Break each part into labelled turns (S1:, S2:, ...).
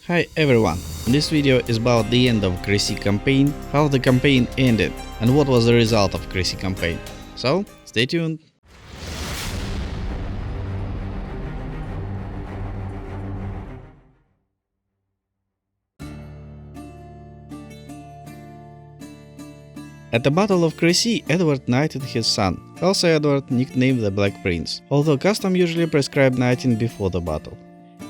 S1: Hi everyone, this video is about the end of Crécy campaign, how the campaign ended, and what was the result of Crécy campaign. So, stay tuned! At the Battle of Crécy, Edward knighted his son, also Edward, nicknamed the Black Prince, although custom usually prescribed knighting before the battle.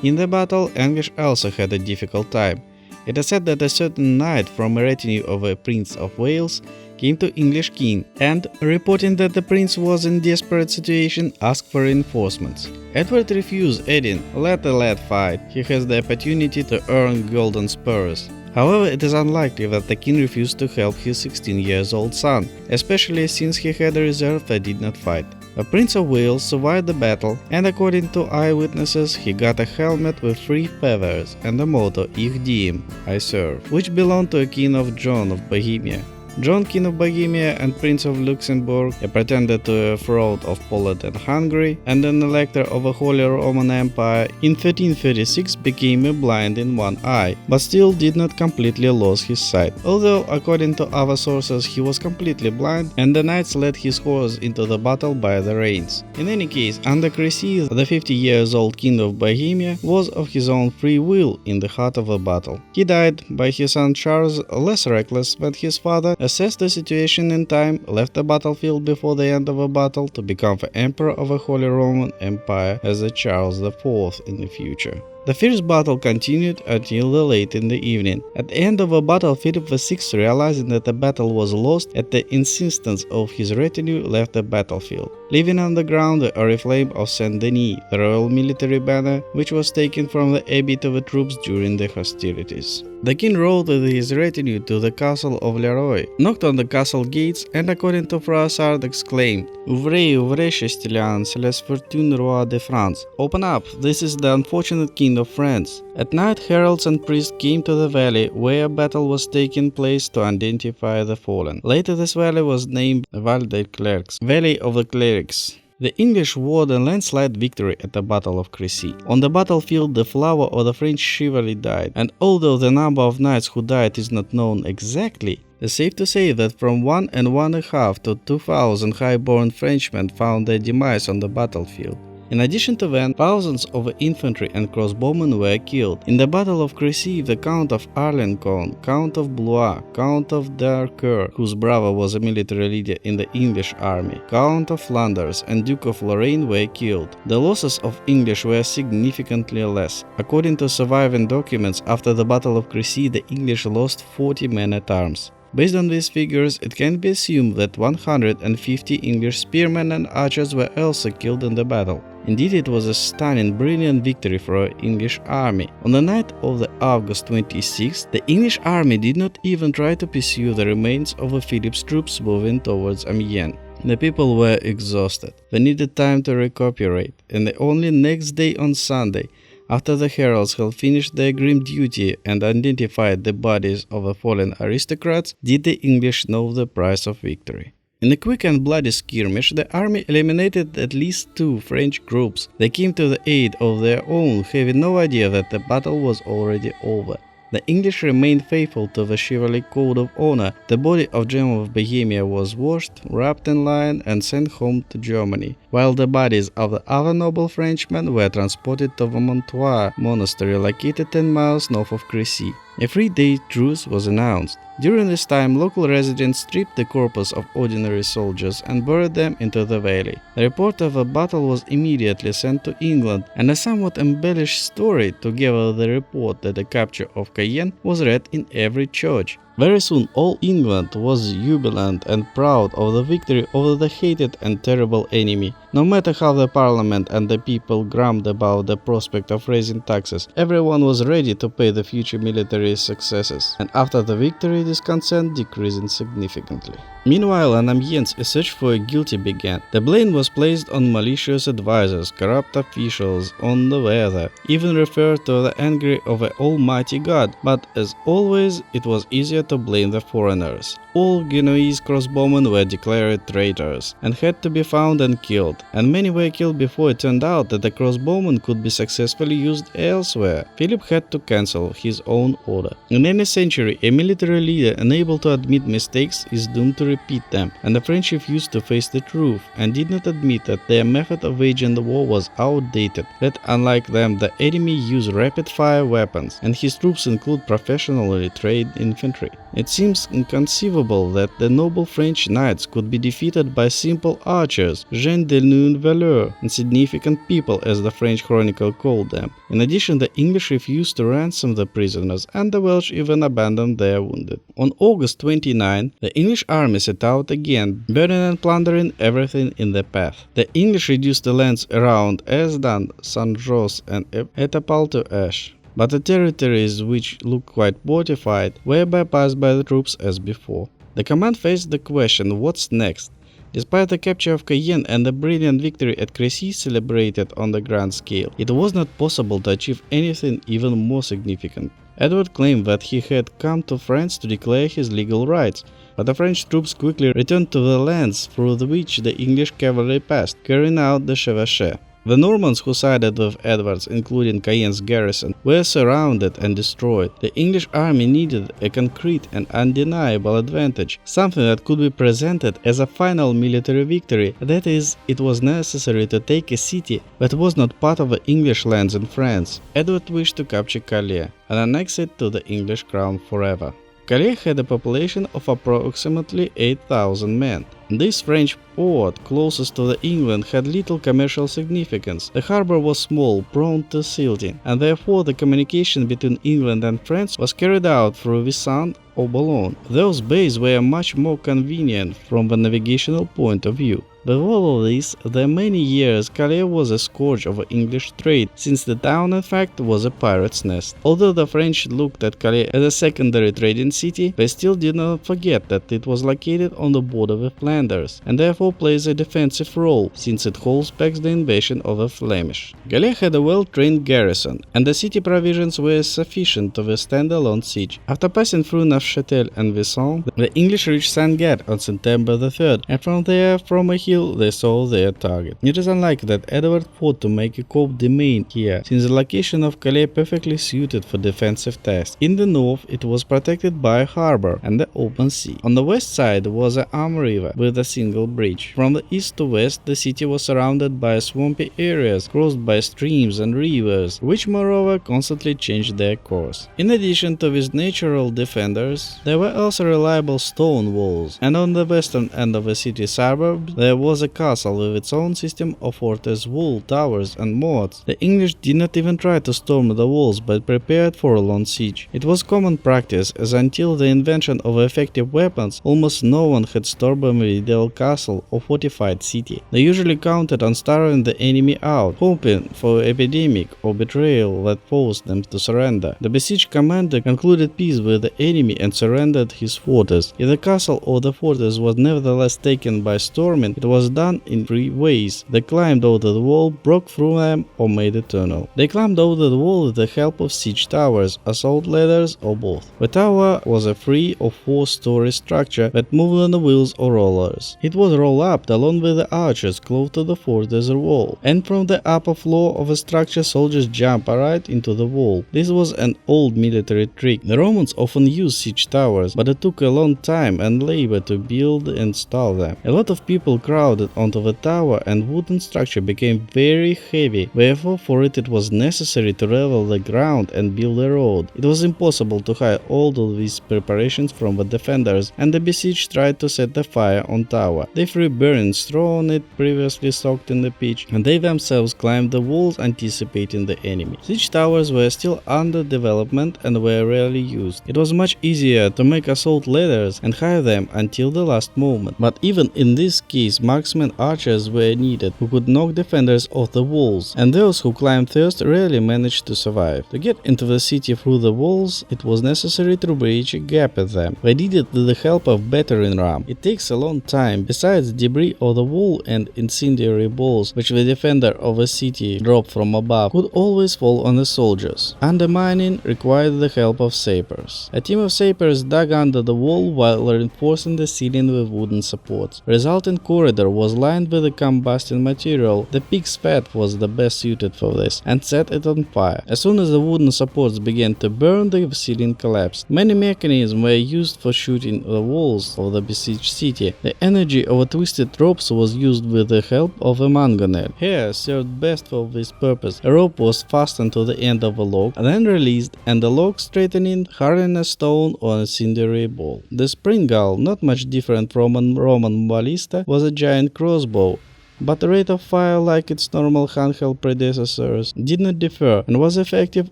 S1: In the battle, Anguish also had a difficult time. It is said that a certain knight from a retinue of a Prince of Wales came to English king and, reporting that the prince was in desperate situation, asked for reinforcements. Edward refused, adding, "Let the lad fight, he has the opportunity to earn golden spurs." However, it is unlikely that the king refused to help his 16-year-old son, especially since he had a reserve that did not fight. The Prince of Wales survived the battle, and according to eyewitnesses, he got a helmet with 3 feathers and the motto Ich diem, I serve, which belonged to a king of John of Bohemia. John, King of Bohemia and Prince of Luxembourg, a pretender to a throne of Poland and Hungary, and an elector of the Holy Roman Empire, in 1336 became blind in one eye, but still did not completely lose his sight, although according to other sources he was completely blind, and the knights led his horse into the battle by the reins. In any case, under Crécy, the 50-year-old King of Bohemia was of his own free will in the heart of the battle. He died by his son Charles, less reckless than his father, assessed the situation in time, left the battlefield before the end of the battle to become the Emperor of the Holy Roman Empire as a Charles IV in the future. The fierce battle continued until late in the evening. At the end of the battle, Philip VI, realizing that the battle was lost, at the insistence of his retinue, left the battlefield, leaving on the ground the oriflamme of Saint Denis, the royal military banner, which was taken from the abbey to the troops during the hostilities. The king rode with his retinue to the castle of Leroy, knocked on the castle gates, and according to Froissart exclaimed, "Ouvrez, ouvrez, Chastillon, c'est la fortune roi de France." Open up, this is the unfortunate king of France. At night, heralds and priests came to the valley where a battle was taking place to identify the fallen. Later this valley was named Val des Clercs, Valley of the Clerics. The English won a landslide victory at the Battle of Crécy. On the battlefield, the flower of the French chivalry died, and although the number of knights who died is not known exactly, it's safe to say that from 1,500 to 2,000 high-born Frenchmen found their demise on the battlefield. In addition to them, thousands of infantry and crossbowmen were killed. In the Battle of Crécy, the Count of Arlencon, Count of Blois, Count of d'Harcourt, whose brother was a military leader in the English army, Count of Flanders, and Duke of Lorraine were killed. The losses of English were significantly less. According to surviving documents, after the Battle of Crécy, the English lost 40 men-at-arms. Based on these figures, it can be assumed that 150 English spearmen and archers were also killed in the battle. Indeed, it was a stunning, brilliant victory for the English army. On the night of the August 26th, the English army did not even try to pursue the remains of Philip's troops moving towards Amiens. The people were exhausted. They needed time to recuperate, and the only next day on Sunday, after the heralds had finished their grim duty and identified the bodies of the fallen aristocrats, did the English know the price of victory. In a quick and bloody skirmish, the army eliminated at least 2 French groups. They came to the aid of their own, having no idea that the battle was already over. The English remained faithful to the chivalry code of honor. The body of John of Bohemia was washed, wrapped in linen, and sent home to Germany, while the bodies of the other noble Frenchmen were transported to the Montoire monastery located 10 miles north of Crécy. A 3-day truce was announced. During this time, local residents stripped the corpses of ordinary soldiers and buried them into the valley. The report of the battle was immediately sent to England, and a somewhat embellished story, together with the report that the capture of Cayenne, was read in every church. Very soon all England was jubilant and proud of the victory over the hated and terrible enemy. No matter how the parliament and the people grumbled about the prospect of raising taxes, everyone was ready to pay the future military successes, and after the victory discontent decreased significantly. Meanwhile, in Amiens, a search for a guilty began. The blame was placed on malicious advisors, corrupt officials, on the weather, even referred to the anger of the Almighty God, but as always, it was easier to blame the foreigners. all Genoese crossbowmen were declared traitors and had to be found and killed, and many were killed before it turned out that the crossbowmen could be successfully used elsewhere. Philip had to cancel his own order. In any century, a military leader unable to admit mistakes is doomed to repeat them, and the French refused to face the truth and did not admit that their method of waging the war was outdated, that unlike them the enemy used rapid-fire weapons, and his troops include professionally trained infantry. It seems inconceivable that the noble French knights could be defeated by simple archers, gens de nulle valeur, insignificant people as the French chronicle called them. In addition, the English refused to ransom the prisoners, and the Welsh even abandoned their wounded. On August 29, the English army set out again, burning and plundering everything in their path. The English reduced the lands around Hesdin, Saint-Josse and Etaples to ash, but the territories which looked quite fortified were bypassed by the troops as before. The command faced the question, what's next? Despite the capture of Cayenne and the brilliant victory at Crécy celebrated on the grand scale, it was not possible to achieve anything even more significant. Edward claimed that he had come to France to declare his legal rights, but the French troops quickly returned to the lands through which the English cavalry passed, carrying out the chevauchée. The Normans who sided with Edward, including Cayenne's garrison, were surrounded and destroyed. The English army needed a concrete and undeniable advantage, something that could be presented as a final military victory, that is, it was necessary to take a city that was not part of the English lands in France. Edward wished to capture Calais and annex it to the English crown forever. Calais had a population of approximately 8,000 men. This French port closest to the England had little commercial significance. The harbor was small, prone to silting, and therefore the communication between England and France was carried out through Visant or Boulogne. Those bays were much more convenient from the navigational point of view. With all of this, the many years Calais was a scourge of English trade, since the town in fact was a pirate's nest. Although the French looked at Calais as a secondary trading city, they still did not forget that it was located on the border with Flanders, and therefore plays a defensive role, since it holds back the invasion of the Flemish. Calais had a well-trained garrison, and the city provisions were sufficient to withstand a long siege. After passing through Neufchâtel and Visant, the English reached Saint-Gad on September the 3rd, and from there, from a hill, they saw their target. It is unlikely that Edward fought to make a cope domain here, since the location of Calais perfectly suited for defensive tasks. In the north, it was protected by a harbor and the open sea. On the west side was the Arm River with a single bridge. From the east to west, the city was surrounded by swampy areas crossed by streams and rivers, which moreover constantly changed their course. In addition to these natural defenders, there were also reliable stone walls, and on the western end of the city suburb there was a castle with its own system of fortress wall, towers and moats. The English did not even try to storm the walls, but prepared for a long siege. It was common practice, as until the invention of effective weapons, almost no one had stormed a medieval castle or fortified city. They usually counted on starving the enemy out, hoping for epidemic or betrayal that forced them to surrender. The besieged commander concluded peace with the enemy and surrendered his fortress. If the castle or the fortress was nevertheless taken by storming, it was done in three ways. They climbed over the wall, broke through them, or made a tunnel. They climbed over the wall with the help of siege towers, assault ladders, or both. The tower was a 3 or 4-story structure that moved on the wheels or rollers. It was rolled up along with the archers close to the fortress wall, and from the upper floor of the structure soldiers jumped right into the wall. This was an old military trick. The Romans often used siege towers, but it took a long time and labor to build and install them. A lot of people crowded onto the tower, and wooden structure became very heavy. Therefore, for it was necessary to level the ground and build a road. It was impossible to hide all of these preparations from the defenders, and the besieged tried to set the fire on tower. They threw burning straw on it previously soaked in the pitch, and they themselves climbed the walls anticipating the enemy. Siege towers were still under development and were rarely used. It was much easier to make assault ladders and hire them until the last moment. But even in this case, marksmen archers were needed who could knock defenders off the walls, and those who climbed first rarely managed to survive. To get into the city through the walls, it was necessary to breach a gap in them. They needed the help of battering ram. It takes a long time. Besides, debris of the wall and incendiary balls which the defender of a city dropped from above could always fall on the soldiers. Undermining required the help of sappers. A team of sappers dug under the wall while reinforcing the ceiling with wooden supports. The resulting corridor was lined with a combusting material. The pig's fat was the best suited for this, and set it on fire. As soon as the wooden supports began to burn, the ceiling collapsed. Many mechanisms were used for shooting the walls of the besieged city. The energy of twisted ropes was used with the help of a mangonel. Hair served best for this purpose. A rope was fastened to the end of a log, and then released, and the log straightening, hardening a stone or an incendiary ball. The springal, not much different from a Roman ballista, was a giant crossbow, but the rate of fire, like its normal handheld predecessors, did not differ and was effective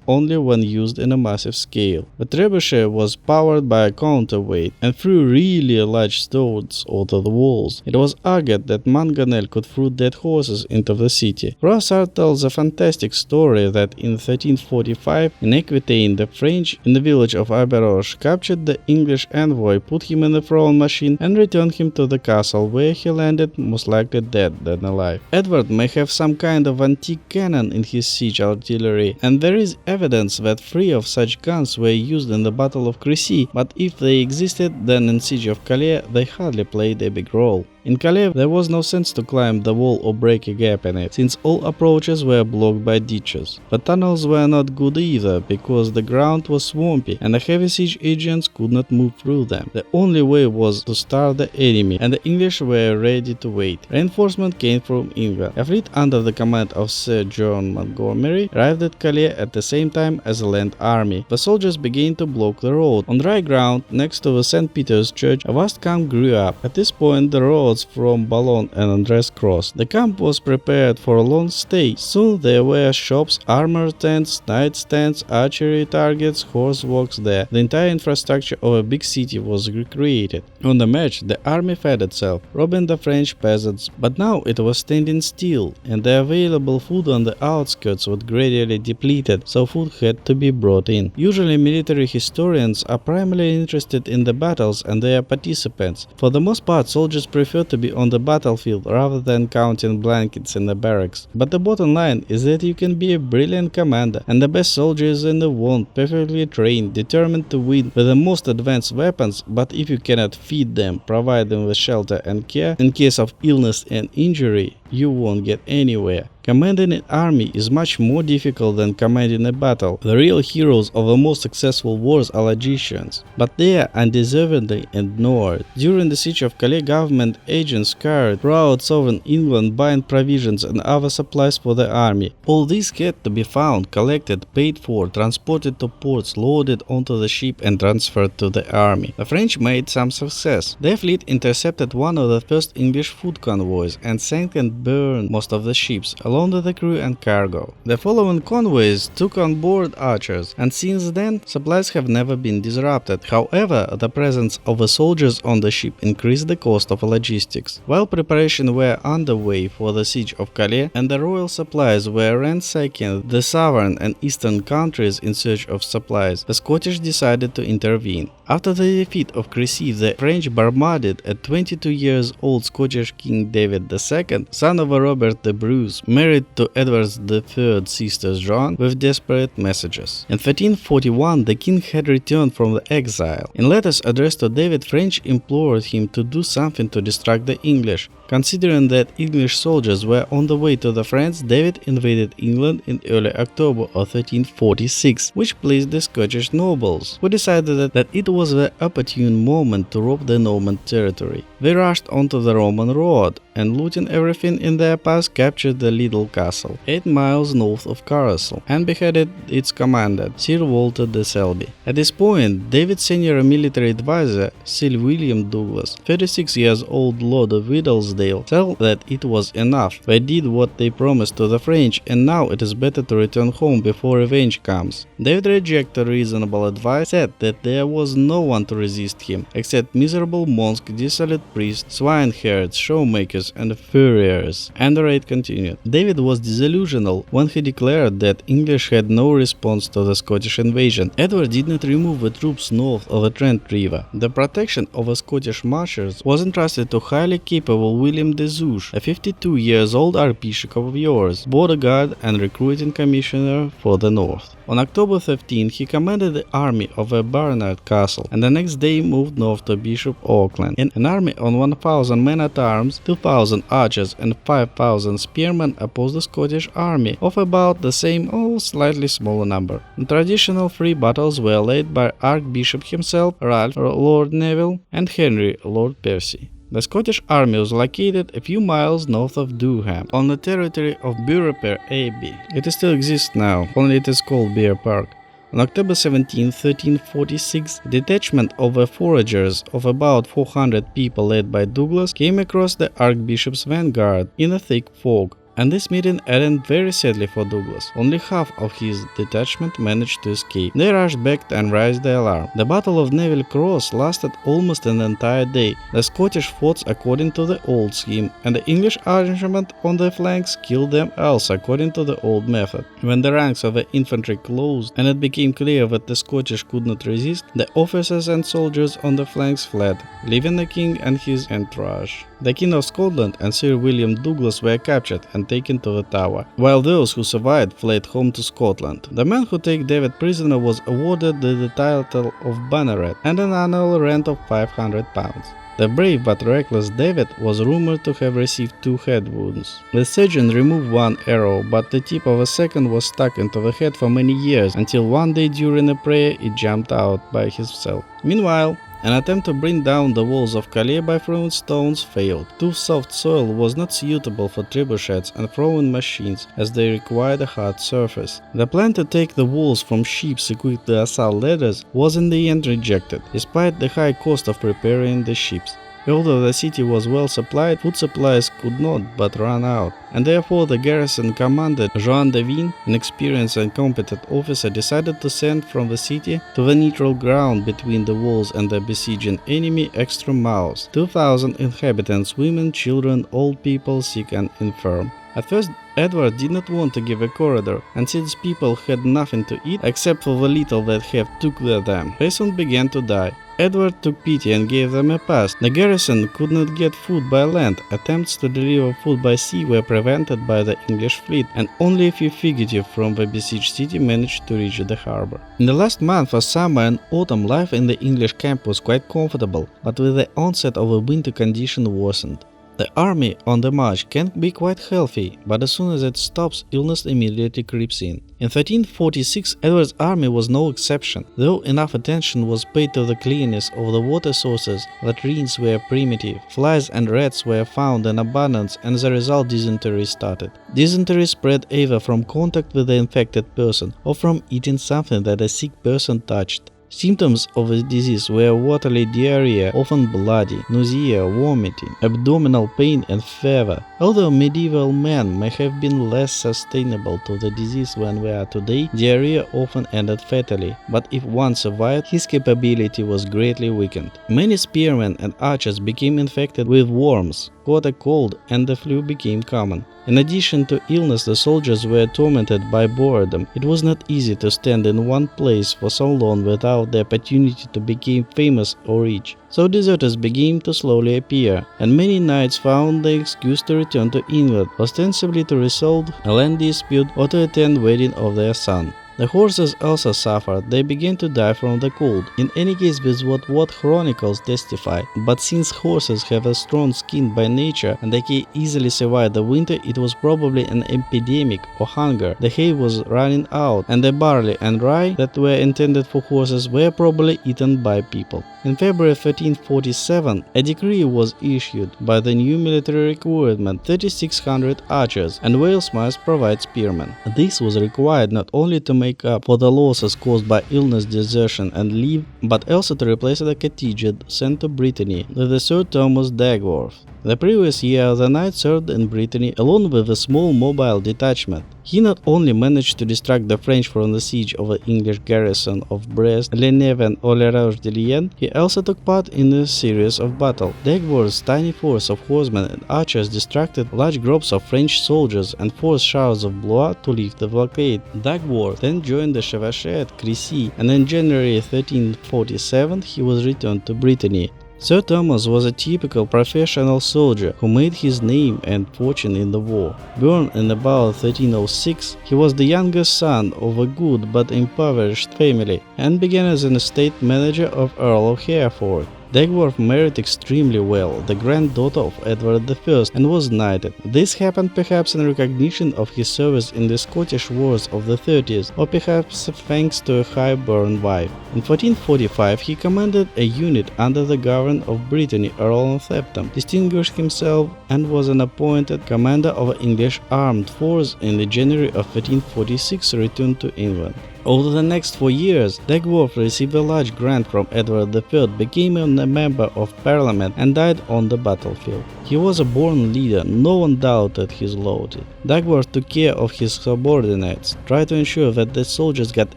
S1: only when used in a massive scale. The trebuchet was powered by a counterweight and threw really large stones onto the walls. It was argued that mangonel could throw dead horses into the city. Froissart tells a fantastic story that in 1345, in Aquitaine, the French in the village of Aberoche captured the English envoy, put him in the throne machine, and returned him to the castle, where he landed most likely dead than alive. Edward may have some kind of antique cannon in his siege artillery, and there is evidence that 3 of such guns were used in the Battle of Crécy, but if they existed, then in Siege of Calais they hardly played a big role. In Calais, there was no sense to climb the wall or break a gap in it, since all approaches were blocked by ditches. The tunnels were not good either, because the ground was swampy and the heavy siege agents could not move through them. The only way was to starve the enemy, and the English were ready to wait. Reinforcement came from England. A fleet under the command of Sir John Montgomery arrived at Calais at the same time as a land army. The soldiers began to block the road. On dry ground, next to the St. Peter's Church, a vast camp grew up. At this point, the road from Boulogne and Andres crossed. The camp was prepared for a long stay. Soon there were shops, armor tents, night stands, archery targets, horse walks there. The entire infrastructure of a big city was recreated. On the march, the army fed itself, robbing the French peasants, but now it was standing still, and the available food on the outskirts was gradually depleted, so food had to be brought in. Usually military historians are primarily interested in the battles and their participants. For the most part, soldiers prefer to be on the battlefield rather than counting blankets in the barracks. But the bottom line is that you can be a brilliant commander and the best soldiers in the world, perfectly trained, determined to win with the most advanced weapons, but if you cannot feed them, provide them with shelter and care in case of illness and injury, you won't get anywhere. Commanding an army is much more difficult than commanding a battle. The real heroes of the most successful wars are logicians, but they are undeservedly ignored. During the siege of Calais, government agents scoured throughout southern England buying provisions and other supplies for the army. All these had to be found, collected, paid for, transported to ports, loaded onto the ship and transferred to the army. The French made some success. Their fleet intercepted one of the first English food convoys and sank and burned most of the ships, along with the crew and cargo. The following convoys took on board archers, and since then supplies have never been disrupted. However, the presence of the soldiers on the ship increased the cost of logistics. While preparations were underway for the siege of Calais and the royal supplies were ransacking the southern and eastern countries in search of supplies, the Scottish decided to intervene. After the defeat of Crécy, the French bombarded a 22-year-old Scottish King David II, son of Robert the Bruce, married to Edward III's sister Joan, with desperate messages. In 1341, the king had returned from the exile. In letters addressed to David, French implored him to do something to distract the English. Considering that English soldiers were on the way to France, David invaded England in early October of 1346, which pleased the Scottish nobles, who decided that it was the opportune moment to rob the Norman territory. They rushed onto the Roman road and, looting everything in their path, captured the little castle, 8 miles north of Carousel, and beheaded its commander, Sir Walter de Selby. At this point, David's senior military advisor, Sir William Douglas, 36-year-old Lord of Whittlesey, Hillsdale felt that it was enough. They did what they promised to the French, and now it is better to return home before revenge comes. David rejected reasonable advice, said that there was no one to resist him, except miserable monks, dissolute priests, swineherds, showmakers, and furriers. And the raid continued. David was disillusional when he declared that English had no response to the Scottish invasion. Edward did not remove the troops north of the Trent River. The protection of the Scottish marchers was entrusted to highly capable William de Zouche, a 52 years old Archbishop of York, border guard and recruiting commissioner for the north. On October 13, he commanded the army of Barnard Castle, and the next day moved north to Bishop Auckland. In an army on 1,000 men-at-arms, 2,000 archers, and 5,000 spearmen opposed the Scottish army of about the same or slightly smaller number. The traditional three battles were led by Archbishop himself, Ralph Lord Neville, and Henry Lord Percy. The Scottish army was located a few miles north of Durham, on the territory of Beaurepaire Abbey. It still exists now, only it is called Bear Park. On October 17, 1346, a detachment of foragers of about 400 people led by Douglas came across the Archbishop's vanguard in a thick fog. And this meeting ended very sadly for Douglas. Only half of his detachment managed to escape. They rushed back and raised the alarm. The Battle of Neville Cross lasted almost an entire day. The Scottish fought according to the old scheme, and the English arrangement on the flanks killed them also according to the old method. When the ranks of the infantry closed and it became clear that the Scottish could not resist, the officers and soldiers on the flanks fled, leaving the king and his entourage. The King of Scotland and Sir William Douglas were captured and taken to the Tower, while those who survived fled home to Scotland. The man who took David prisoner was awarded the title of banneret and an annual rent of £500. The brave but reckless David was rumored to have received 2 head wounds. The surgeon removed one arrow, but the tip of a second was stuck into the head for many years, until one day during a prayer it jumped out by itself. Meanwhile, an attempt to bring down the walls of Calais by throwing stones failed. Too soft soil was not suitable for trebuchets and throwing machines, as they required a hard surface. The plan to take the walls from ships equipped with assault ladders was in the end rejected, despite the high cost of preparing the ships. Although the city was well supplied, food supplies could not but run out, and therefore the garrison commander Jean de Vigne, an experienced and competent officer, decided to send from the city to the neutral ground between the walls and the besieging enemy extra mouths, 2,000 inhabitants, women, children, old people, sick and infirm. At first, Edward did not want to give a corridor, and since people had nothing to eat except for the little that have took with them, they soon began to die. Edward took pity and gave them a pass. The garrison could not get food by land. Attempts to deliver food by sea were prevented by the English fleet, and only a few fugitives from the besieged city managed to reach the harbor. In the last month of summer and autumn, life in the English camp was quite comfortable, but with the onset of a winter condition worsened. The army on the march can be quite healthy, but as soon as it stops, illness immediately creeps in. In 1346, Edward's army was no exception. Though enough attention was paid to the cleanness of the water sources, latrines were primitive, flies and rats were found in abundance, and as a result dysentery started. Dysentery spread either from contact with the infected person or from eating something that a sick person touched. Symptoms of the disease were watery diarrhea, often bloody, nausea, vomiting, abdominal pain and fever. Although medieval men may have been less sustainable to the disease than we are today, diarrhea often ended fatally, but if one survived, his capability was greatly weakened. Many spearmen and archers became infected with worms, caught a cold, and the flu became common. In addition to illness, the soldiers were tormented by boredom. It was not easy to stand in one place for so long without the opportunity to become famous or rich. So deserters began to slowly appear, and many knights found the excuse to return to England, ostensibly to resolve a land dispute or to attend wedding of their son. The horses also suffered. They began to die from the cold. In any case, this is what chronicles testify. But since horses have a strong skin by nature and they can easily survive the winter, it was probably an epidemic or hunger. The hay was running out, and the barley and rye that were intended for horses were probably eaten by people. In February 1347, a decree was issued by the new military requirement: 3,600 archers, and Wales must provide spearmen. This was required not only to make make up for the losses caused by illness, desertion, and leave, but also to replace the contingent sent to Brittany with the Sir Thomas Dagworth. The previous year, the knight served in Brittany along with a small mobile detachment. He not only managed to distract the French from the siege of the English garrison of Brest, Le Neven or La Roche-de-Lyon, he also took part in a series of battles. Dagworth's tiny force of horsemen and archers distracted large groups of French soldiers and forced Charles of Blois to lift the blockade. Dagworth then joined the Chevauchés at Crécy, and in January 1347 he was returned to Brittany. Sir Thomas was a typical professional soldier who made his name and fortune in the war. Born in about 1306, he was the youngest son of a good but impoverished family and began as an estate manager of Earl of Hereford. Dagworth married extremely well, the granddaughter of Edward I, and was knighted. This happened perhaps in recognition of his service in the Scottish Wars of the 30s, or perhaps thanks to a high-born wife. In 1445 he commanded a unit under the governor of Brittany, Earl of Septon, distinguished himself, and was an appointed commander of the English armed force in the January of 1446 returned to England. Over the next 4 years, Dagworth received a large grant from Edward III, became a member of parliament, and died on the battlefield. He was a born leader, no one doubted his loyalty. Dagworth took care of his subordinates, tried to ensure that the soldiers got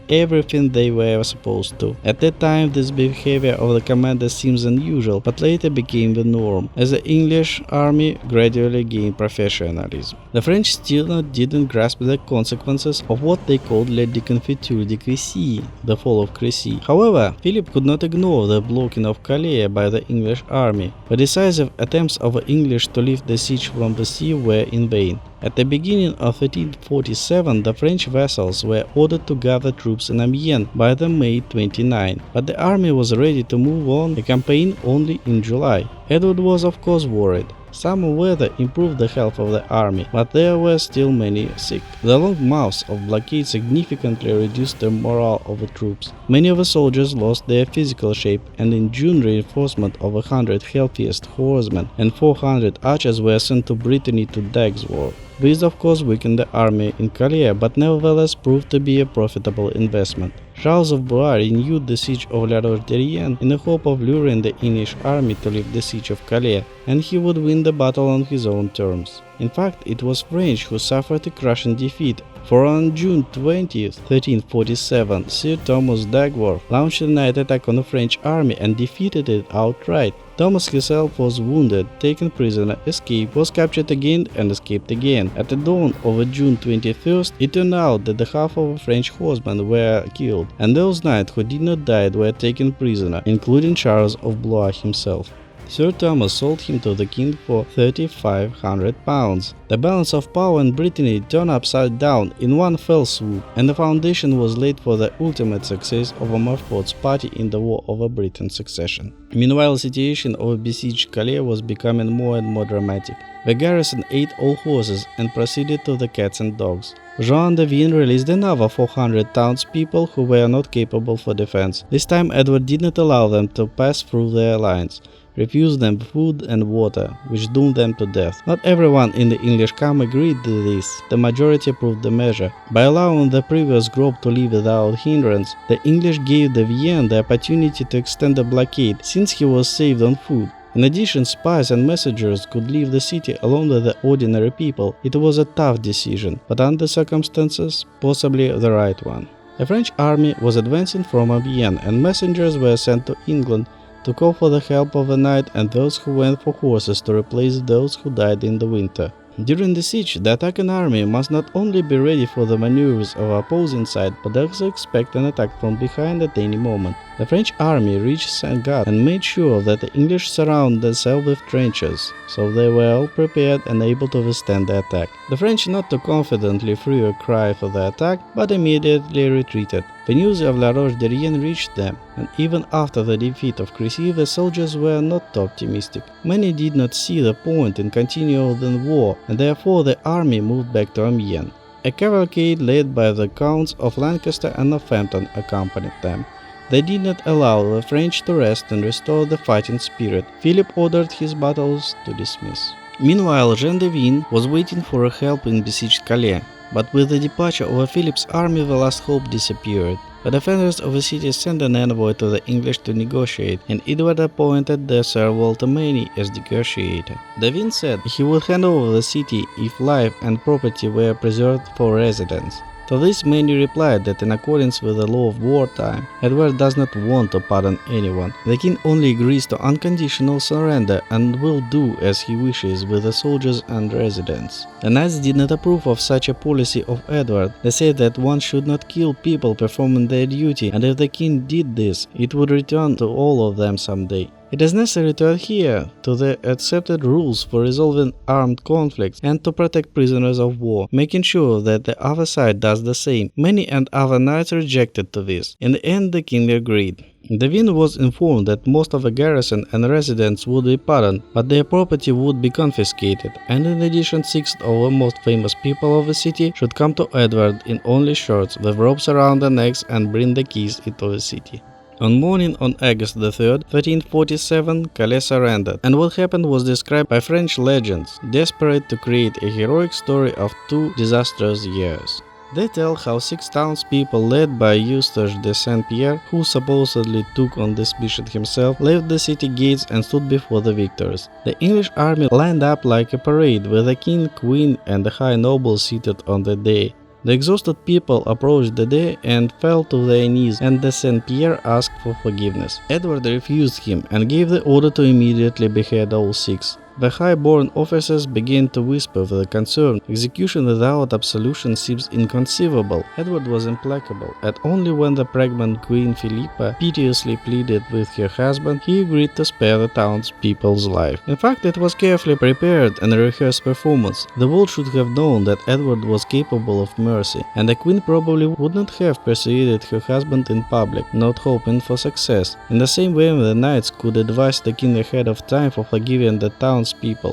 S1: everything they were supposed to. At that time, this behavior of the commander seems unusual, but later became the norm, as the English army gradually gained professionalism. The French still didn't grasp the consequences of what they called la déconfiture de Crécy, the fall of Crécy. However, Philip could not ignore the blocking of Calais by the English army. The decisive attempts of the English to lift the siege from the sea were in vain. At the beginning of 1347, the French vessels were ordered to gather troops in Amiens by the May 29, but the army was ready to move on the campaign only in July. Edward was of course worried. Summer weather improved the health of the army, but there were still many sick. The long months of blockade significantly reduced the morale of the troops. Many of the soldiers lost their physical shape, and in June reinforcement of 100 healthiest horsemen and 400 archers were sent to Brittany to Dagworth. This of course weakened the army in Calais, but nevertheless proved to be a profitable investment. Charles of Blois renewed the siege of La Roche-de-Lyon in the hope of luring the English army to lift the siege of Calais, and he would win the battle on his own terms. In fact, it was French who suffered a crushing defeat, for on June 20, 1347, Sir Thomas Dagworth launched a night attack on the French army and defeated it outright. Thomas himself was wounded, taken prisoner, escaped, was captured again and escaped again. At the dawn of June 21st, it turned out that the half of the French horsemen were killed, and those knights who did not die were taken prisoner, including Charles of Blois himself. Sir Thomas sold him to the king for £3,500. The balance of power in Brittany turned upside down in one fell swoop, and the foundation was laid for the ultimate success of Montfort's party in the War of Britain Succession. Meanwhile, the situation of besieged Calais was becoming more and more dramatic. The garrison ate all horses and proceeded to the cats and dogs. Jean de Vienne released another 400 townspeople who were not capable for defense. This time Edward did not allow them to pass through their lines, refused them food and water, which doomed them to death. Not everyone in the English camp agreed to this. The majority approved the measure. By allowing the previous group to leave without hindrance, the English gave de Vienne the opportunity to extend the blockade, since he was saved on foot. In addition, spies and messengers could leave the city along with the ordinary people. It was a tough decision, but under circumstances, possibly the right one. The French army was advancing from Amiens, and messengers were sent to England to call for the help of the knight and those who went for horses to replace those who died in the winter. During the siege, the attacking army must not only be ready for the maneuvers of the opposing side, but also expect an attack from behind at any moment. The French army reached Saint-Gall and made sure that the English surrounded themselves with trenches, so they were all prepared and able to withstand the attack. The French not too confidently threw a cry for the attack, but immediately retreated. The news of La Roche-de-Lyon reached them, and even after the defeat of Crécy, the soldiers were not optimistic. Many did not see the point in continuing the war, and therefore the army moved back to Amiens. A cavalcade led by the Counts of Lancaster and Northampton accompanied them. They did not allow the French to rest and restore the fighting spirit. Philip ordered his battles to dismiss. Meanwhile, Jean de Vienne was waiting for help in besieged Calais. But with the departure of Philip's army, the last hope disappeared. The defenders of the city sent an envoy to the English to negotiate, and Edward appointed the Sir Walter Manny as negotiator. Devine said he would hand over the city if life and property were preserved for residents. To this Manny replied that in accordance with the law of wartime, Edward does not want to pardon anyone. The king only agrees to unconditional surrender and will do as he wishes with the soldiers and residents. The knights did not approve of such a policy of Edward. They said that one should not kill people performing their duty, and if the king did this, it would return to all of them someday. It is necessary to adhere to the accepted rules for resolving armed conflicts and to protect prisoners of war, making sure that the other side does the same. Many and other knights rejected to this. In the end, the king agreed. Devine was informed that most of the garrison and residents would be pardoned, but their property would be confiscated, and in addition 6 of the most famous people of the city should come to Edward in only shirts with ropes around their necks and bring the keys into the city. On morning on August 3, 1347, Calais surrendered, and what happened was described by French legends, desperate to create a heroic story of 2 disastrous years. They tell how 6 townspeople led by Eustache de Saint-Pierre, who supposedly took on this mission himself, left the city gates and stood before the victors. The English army lined up like a parade with the king, queen and the high nobles seated on the day. The exhausted people approached the day and fell to their knees, and de Saint-Pierre asked for forgiveness. Edward refused him and gave the order to immediately behead all 6. The high-born officers began to whisper with the concern. Execution without absolution seems inconceivable. Edward was implacable, and only when the pregnant Queen Philippa piteously pleaded with her husband, he agreed to spare the townspeople's life. In fact, it was carefully prepared and rehearsed performance. The world should have known that Edward was capable of mercy, and the Queen probably would not have persuaded her husband in public, not hoping for success. In the same way, the knights could advise the king ahead of time for forgiving the townspeople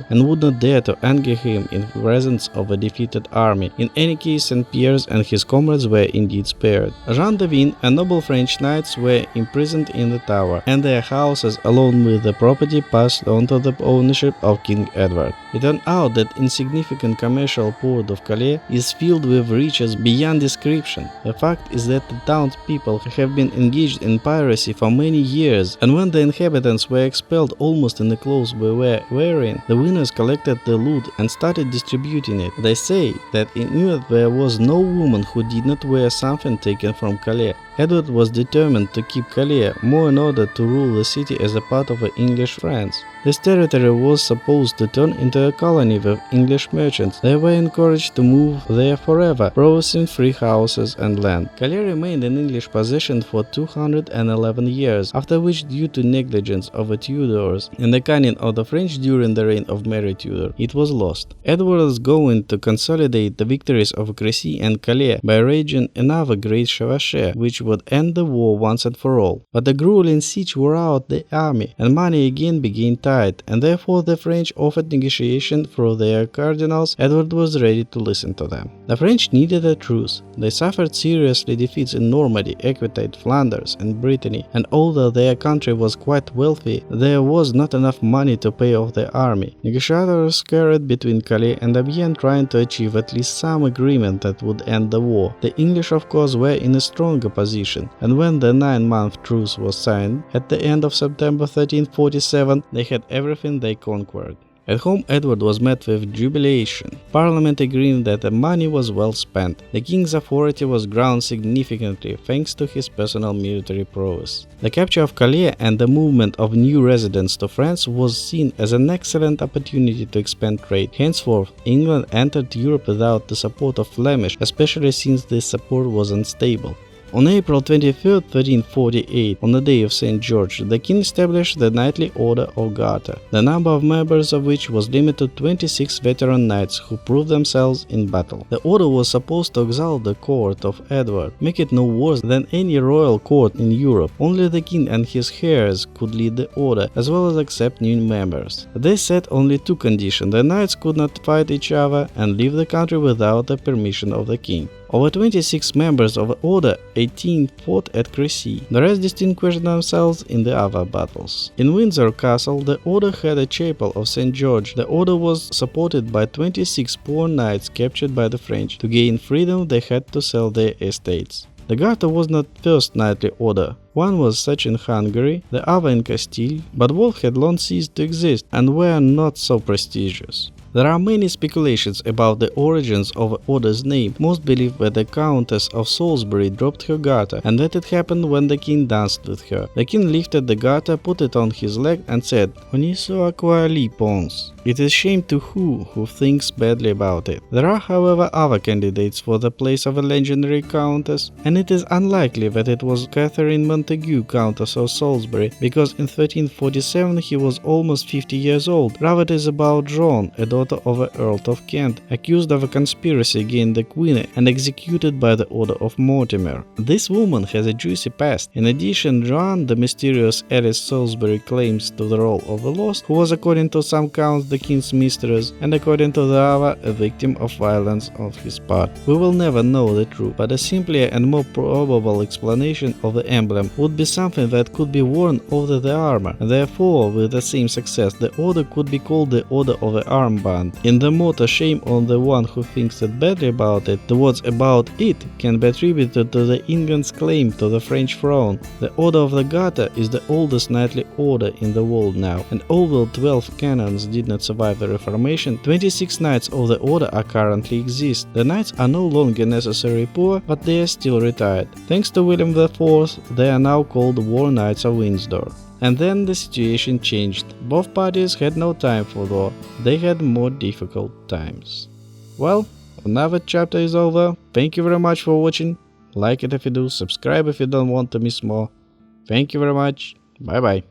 S1: and would not dare to anger him in presence of a defeated army. In any case, Saint-Pierre and his comrades were indeed spared. Jean Devine and noble French knights were imprisoned in the tower, and their houses, along with the property, passed on to the ownership of King Edward. It turned out that insignificant commercial port of Calais is filled with riches beyond description. The fact is that the townspeople have been engaged in piracy for many years, and when the inhabitants were expelled almost in the clothes they were wearing, the winners collected the loot and started distributing it. They say that in Europe there was no woman who did not wear something taken from Calais. Edward was determined to keep Calais, more in order to rule the city as a part of English France. This territory was supposed to turn into a colony with English merchants. They were encouraged to move there forever, promising free houses and land. Calais remained in English possession for 211 years, after which, due to negligence of the Tudors and the cunning of the French during the reign of Mary Tudor, it was lost. Edward was going to consolidate the victories of Crécy and Calais by arranging another great chevauchée, which would end the war once and for all. But the grueling siege wore out the army, and money again became tight, and therefore the French offered negotiation through their cardinals. Edward was ready to listen to them. The French needed a truce. They suffered seriously defeats in Normandy, Aquitaine, Flanders, and Brittany, and although their country was quite wealthy, there was not enough money to pay off the army. Negotiators scurried between Calais and Amiens, trying to achieve at least some agreement that would end the war. The English, of course, were in a stronger position, and when the 9-month truce was signed at the end of September 1347, they had everything they conquered. At home, Edward was met with jubilation. Parliament agreed that the money was well spent. The king's authority was grown significantly thanks to his personal military prowess. The capture of Calais and the movement of new residents to France was seen as an excellent opportunity to expand trade. Henceforth, England entered Europe without the support of Flemish, especially since this support was unstable. On April 23, 1348, on the day of St. George, the king established the Knightly Order of Garter, the number of members of which was limited to 26 veteran knights who proved themselves in battle. The order was supposed to exalt the court of Edward, make it no worse than any royal court in Europe. Only the king and his heirs could lead the order, as well as accept new members. They set only 2 conditions: the knights could not fight each other and leave the country without the permission of the king. Of the 26 members of the Order, 18 fought at Crécy. The rest distinguished themselves in the other battles. In Windsor Castle, the Order had a chapel of St. George. The Order was supported by 26 poor knights captured by the French. To gain freedom, they had to sell their estates. The Garter was not first knightly order. One was such in Hungary, the other in Castile, but both had long ceased to exist and were not so prestigious. There are many speculations about the origins of the order's name. Most believe that the Countess of Salisbury dropped her garter and that it happened when the king danced with her. The king lifted the garter, put it on his leg and said, "Honisso aquali pons." It is shame to who thinks badly about it. There are, however, other candidates for the place of a legendary countess, and it is unlikely that it was Catherine Montague, Countess of Salisbury, because in 1347 he was almost 50 years old. Rather, it is about Joan, a daughter of the Earl of Kent, accused of a conspiracy against the Queen and executed by the order of Mortimer. This woman has a juicy past. In addition, Joan, the mysterious Alice Salisbury, claims to the role of the lost, who was, according to some counts, the king's mistress, and according to the other, a victim of violence on his part. We will never know the truth, but a simpler and more probable explanation of the emblem would be something that could be worn over the armor. Therefore, with the same success, the order could be called the Order of the Armband. In the motto "Shame on the one who thinks that badly about it," the words "about it" can be attributed to the England's claim to the French throne. The Order of the Garter is the oldest knightly order in the world now, and although 12 canons did not survive the Reformation, 26 knights of the order are currently exist. The knights are no longer necessarily poor, but they are still retired. Thanks to William IV, they are now called War Knights of Windsor. And then the situation changed. Both parties had no time for war, they had more difficult times. Well, another chapter is over. Thank you very much for watching. Like it if you do, subscribe if you don't want to miss more. Thank you very much. Bye bye.